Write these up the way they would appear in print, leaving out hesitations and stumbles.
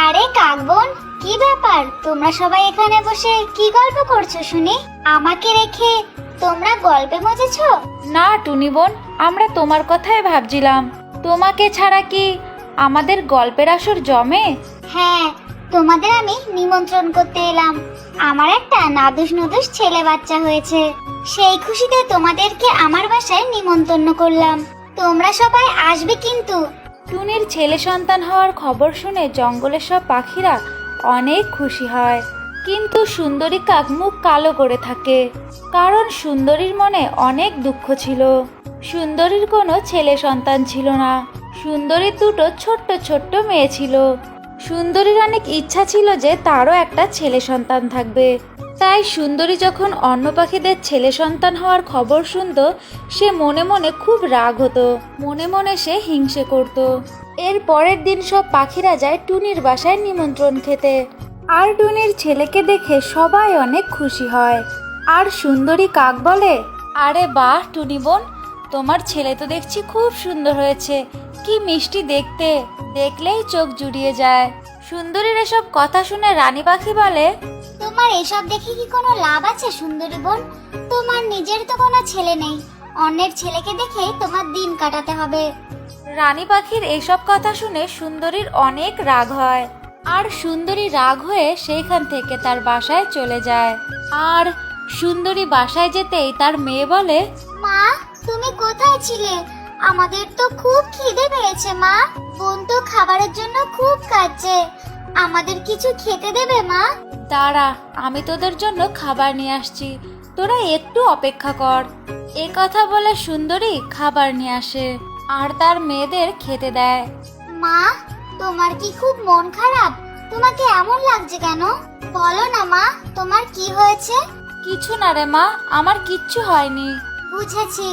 আরে কাকবোন, কি ব্যাপার? তোমরা সবাই এখানে বসে কি গল্প করছো শুনি? আমাকে রেখে তোমরা গল্পে মজেছো? না টুনি বোন, আমরা তোমার কথাই ভাবছিলাম। তোমাকে ছাড়া কি আমাদের গল্পের আসর জমে? হ্যাঁ, তোমাদের আমি নিমন্ত্রণ করতে এলাম। আমার একটা নাদুস নুদুস ছেলে বাচ্চা হয়েছে। সেই খুশিতে তোমাদেরকে আমার বাসায় নিমন্ত্রণ করলাম। তোমরা সবাই আসবে কিন্তু। টুনির ছেলে সন্তান হওয়ার খবর শুনে জঙ্গলের সব পাখিরা অনেক খুশি হয়, কিন্তু সুন্দরী কাক মুখ কালো করে থাকে, কারণ সুন্দরীর মনে অনেক দুঃখ ছিল। সুন্দরীর কোনো ছেলে সন্তান ছিল না। সুন্দরীর দুটো ছোট্ট ছোট্ট মেয়ে ছিল। সুন্দরীর অনেক ইচ্ছা ছিল যে তারও একটা ছেলে সন্তান থাকবে। তাই সুন্দরী যখন অন্য পাখিদের ছেলে সন্তান হওয়ার খবর শুনতো, সে মনে মনে খুব রাগ হতো, মনে মনে সে হিংসে করত। এর পরের দিন সব পাখিরা যায় টুনির বাসায় নিমন্ত্রণ খেতে, আর টুনির ছেলেকে দেখে সবাই অনেক খুশি হয়। আর সুন্দরী কাক বলে, আরে বাহ টুনি বোন, তোমার ছেলে তো দেখছি খুব সুন্দর হয়েছে, কি মিষ্টি দেখতে, দেখলেই চোখ জুড়িয়ে যায়। সুন্দরীর এসব কথা শুনে রানী পাখি বলে, তোমার এসব দেখে কি কোনো লাভ আছে সুন্দরী বোন? তোমার নিজের তো কোনো ছেলে নেই, অন্যের ছেলেকে দেখেই তোমার দিন কাটাতে হবে। রানী পাখির এইসব কথা শুনে সুন্দরীর অনেক রাগ হয়, আর সুন্দরী রাগ হয়ে সেইখান থেকে তার বাসায় চলে যায়। আর সুন্দরী বাসায় যেতেই তার মেয়ে বলে, মা, তুমি কোথায় ছিলে? আমাদের তো খুব খিদে পেয়েছে মা। বোন তো খাবারের জন্য খুব কাঁদছে। আমাদের কিছু খেতে দেবে মা? দাঁড়া, আমি তোদের জন্য খাবার নিয়ে আসছি, তোরা একটু অপেক্ষা কর। এ কথা বলে সুন্দরী খাবার নিয়ে আসে আর তার মেয়েদের খেতে দেয়। মা, তোমার কি খুব মন খারাপ? তোমাকে এমন লাগছে কেন? বলো না মা, তোমার কি হয়েছে? কিছু না রে মা, আমার কিচ্ছু হয়নি। বুঝেছি,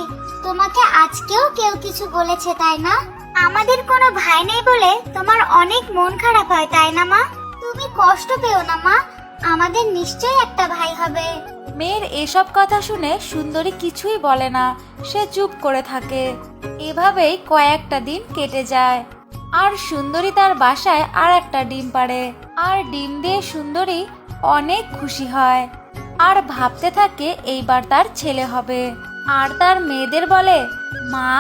তোমাকে আজকেও কেউ কিছু বলেছে তাই না? আমাদের কোনো ভাই নেই বলে তোমার অনেক মন খারাপ হয় তাই না মা? তুমি কষ্ট পেও না মা, আমাদের নিশ্চয়ই একটা ভাই হবে। মেয়ের এসব কথা শুনে সুন্দরী কিছুই বলে না, সে চুপ করে থাকে। এভাবেই কয়েকটা দিন কেটে যায়, আর সুন্দরী তার বাসায় আর একটা ডিম পাড়ে, আর ডিম দিয়ে সুন্দরী অনেক খুশি হয়, আর ভাবতে থাকে এইবার তার ছেলে হবে। আর তার মেয়েদের বলে, মা,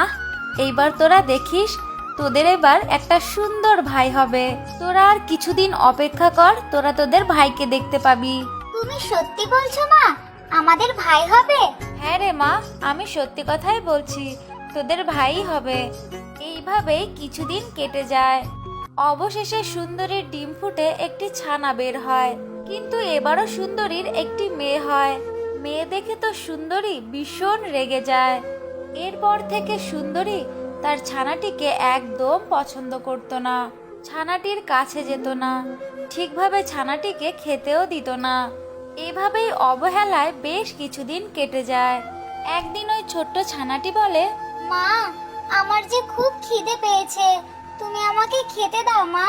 এইবার তোরা দেখিস, তোদের এবার একটা সুন্দর ভাই হবে। তোরা আর কিছুদিন অপেক্ষা কর, তোরা তোদের ভাইকে দেখতে পাবি। তুমি সত্যি বলছো মা, আমাদের ভাই হবে? হ্যাঁ রে মা, আমি সত্যি কথাই বলছি, তোদের ভাই হবে। এইভাবেই কিছুদিন কেটে যায়। অবশেষে সুন্দরীর ডিম ফুটে একটি ছানা বের হয়, কিন্তু এবারও সুন্দরীর একটি মেয়ে হয়। মেয়ে দেখে তো সুন্দরী ভীষণ রেগে যায়। এরপর থেকে সুন্দরী তার ছানাটিকে একদম পছন্দ করতো না, ছানাটির কাছে যেত না, ঠিকভাবে ছানাটিকে খেতেও দিত না। এভাবেই অবহেলায় বেশ কিছুদিন কেটে যায়। একদিন ওই ছোট্ট ছানাটি বলে, মা, আমার যে খুব খিদে পেয়েছে, তুমি আমাকে খেতে দাও মা।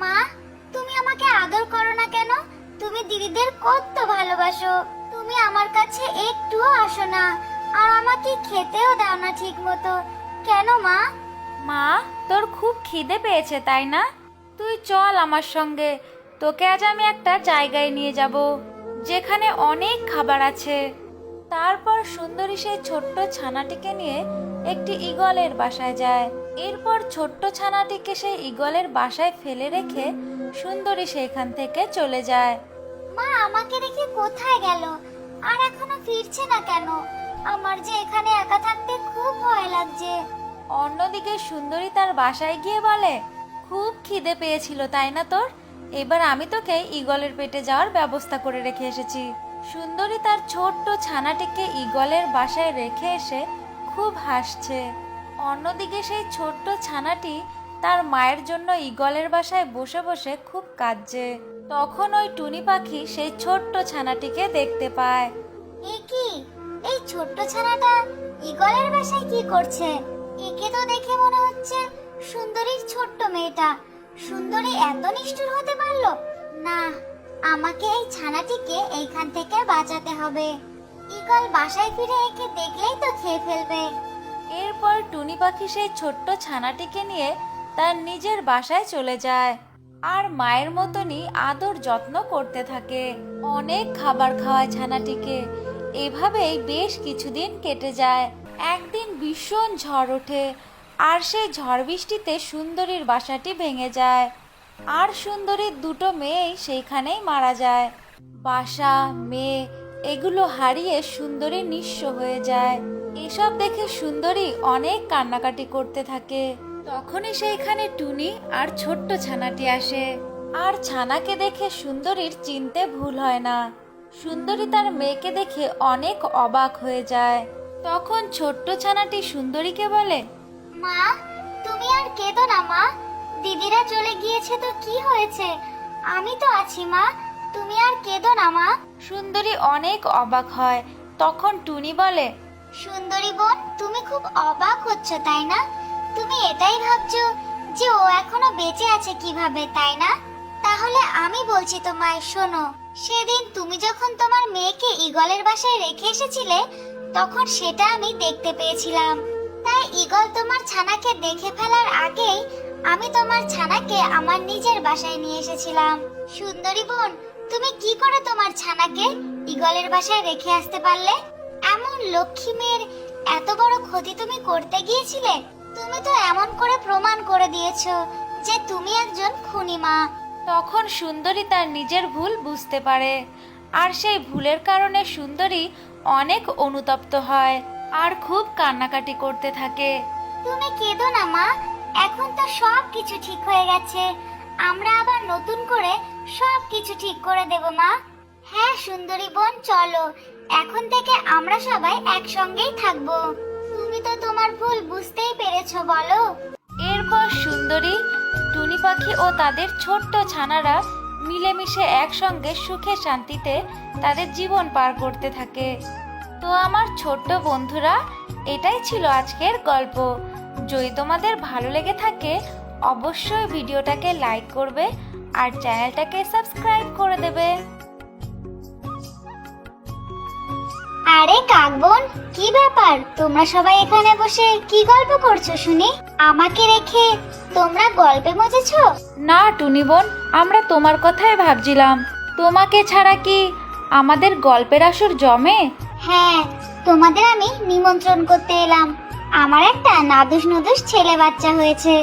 মা, তুমি আমাকে আদর করো না কেন? তুমি দিদিদের কত ভালোবাসো, তুমি আমার কাছে একটুও আসো না, আর আমাকে খেতেও দাও না ঠিক মতো। কেন মা? মা, তোর খুব খিদে পেয়েছে তাই না? তুই চল আমার সঙ্গে, তোকে আজ আমি একটা জায়গায় নিয়ে যাব, যেখানে অনেক খাবার আছে। তারপর সুন্দরী সেই ছোট্ট ছানাটিকে নিয়ে একটি ঈগলের বাসায় যায়। এরপর ছোট্ট ছানাটিকে সেই ঈগলের বাসায় ফেলে রেখে সুন্দরী সেখান থেকে চলে যায়। মা আমাকে রেখে কোথায় গেল? আর এখনো ফিরছে না কেন? আমার যে এখানে একা থাকতে খুব ভয় লাগছে। অন্যদিকে সুন্দরী তার বাসায় গিয়ে বলে, খুব খিদে পেয়েছিল তাই না তোর? এবার আমি তোকে ঈগলের পেটে যাওয়ার ব্যবস্থা করে রেখে এসেছি। সুন্দরী তার ছোট্ট ছানাটিকে ঈগলের বাসায় রেখে এসে খুব হাসছে। অন্যদিকে সেই ছোট্ট ছানাটি তার মায়ের জন্য ঈগলের বাসায় বসে বসে খুব কাঁদছে। তখন ওই টুনি পাখি সেই ছোট্ট ছানাটিকে দেখতে পায়। এ কি, এই ছোট্ট ছানাটা ঈগলের বাসায় কি করছে? একে তো দেখে মনে হচ্ছে সুন্দরীর ছোট্ট মেয়েটা। সুন্দরী এত নিষ্ঠুর হতে পারলো না। আমাকে এই ছানাটিকে এইখান থেকে বাঁচাতে হবে। ঈগল বাসায় ফিরে একে দেখলেই তো খেয়ে ফেলবে। এরপর টুনি পাখি সেই ছোট্ট ছানাটিকে নিয়ে তার নিজের বাসায় চলে যায়। আর মায়ের মতনই আদর যত্ন করতে থাকে। অনেক খাবার খাওয়ায় ছানাটিকে। এভাবেই বেশ কিছুদিন কেটে যায়। একদিন ভীষণ ঝড় ওঠে, আর সেই ঝড় বৃষ্টিতে সুন্দরীর বাসাটি ভেঙে যায়। আর সুন্দরীর দুটো মেয়েই সেইখানেই মারা যায়। বাসা, মেয়ে এগুলো হারিয়ে সুন্দরী নিঃস্ব হয়ে যায়। এসব দেখে সুন্দরী অনেক কান্নাকাটি করতে থাকে। তখনই সেইখানে টুনি আর ছোট্ট ছানাটি আসে। আর ছানাকে দেখে সুন্দরীর চিনতে ভুল হয় না। সুন্দরী তার মেয়েকে দেখে অনেক অবাক হয়ে যায়। তখন ছোট্ট ছানাটি সুন্দরীকে বলে, মা, তুমি আর কেঁদো না মা। দিদিরা চলে গিয়েছে তো কি হয়েছে, আমি তো আছি মা। তুমি আর কেঁদো না মা। সুন্দরী অনেক অবাক হয়। তখন টুনি বলে, সুন্দরী বোন, তুমি খুব অবাক হচ্ছ তাই না? তুমি এটাই ভাবছো যে ও এখনো বেঁচে আছে কিভাবে, তাই না? তাহলে আমি বলছি তোমায়, শোনো। সেদিন তুমি যখন তোমার মেয়েকে ঈগলের বাসায় রেখে এসেছিলে, তখন সেটা আমি দেখতে পেয়েছিলাম। তাই ঈগল তোমার ছানাকে দেখে ফেলার আগেই আমি তোমার ছানাকে আমার নিজের বাসায় নিয়ে এসেছিলাম। সুন্দরী বোন, তুমি কি করে তোমার ছানাকে ঈগলের বাসায় রেখে আসতে পারলে? এমন লক্ষ্মী মেয়ের এত বড় ক্ষতি তুমি করতে গিয়েছিলে? তুমি তো এমন করে প্রমাণ করে দিয়েছো যে তুমি একজন খুনি মা। তখন সুন্দরী তার নিজের ভুল বুঝতে পারে। আর সেই ভুলের কারণে সুন্দরী অনেক অনুতপ্ত হয় আর খুব কান্নাকাটি করতে থাকে। তুমি কেঁদো না মা, এখন তো সব কিছু ঠিক হয়ে গেছে। আমরা আবার নতুন করে সব কিছু ঠিক করে দেব মা। হ্যাঁ সুন্দরী বোন, চলো এখন থেকে আমরা সবাই একসঙ্গেই থাকবো। তুমি তো তোমার ভুল বুঝতেই পেরেছো, বলো? এরপর সুন্দরী, টুনি পাখি ও তাদের ছোট্ট ছানারা মিলেমিশে একসঙ্গে সুখে শান্তিতে তাদের জীবন পার করতে থাকে। তো আমার ছোট্ট বন্ধুরা, এটাই ছিল আজকের গল্প। যদি তোমাদের ভালো লেগে থাকে অবশ্যই ভিডিওটাকে লাইক করবে আর চ্যানেলটাকে সাবস্ক্রাইব করে দেবে। আরে কাক বোন, কি ব্যাপার? তোমরা সবাই এখানে বসে কি গল্প করছো শুনি? আমাকে রেখে তোমরা গল্পে মজেছো? না টুনি বোন, আমরা তোমার কথাই ভাবছিলাম। তোমাকে ছাড়া কি আমাদের গল্পের আসর জমে? হ্যাঁ, তোমাদের আমি নিমন্ত্রণ করতে এলাম। আমার একটা নাদুস নুদুস ছেলে বাচ্চা হয়েছে।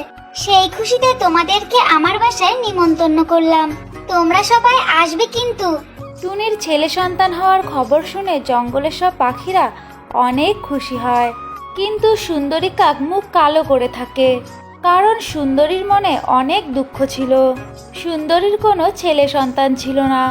সেই খুশিতে তোমাদেরকে আমার বাসায় নিমন্ত্রণ করলাম। তোমরা সবাই আসবে কিন্তু। টুনির ছেলে সন্তান হওয়ার খবর শুনে জঙ্গলের সব পাখিরা অনেক খুশি হয়। কিন্তু সুন্দরী কাক মুখ কালো করে থাকে, কারণ সুন্দরীর মনে অনেক দুঃখ ছিল। সুন্দরীর কোনো ছেলে সন্তান ছিল না।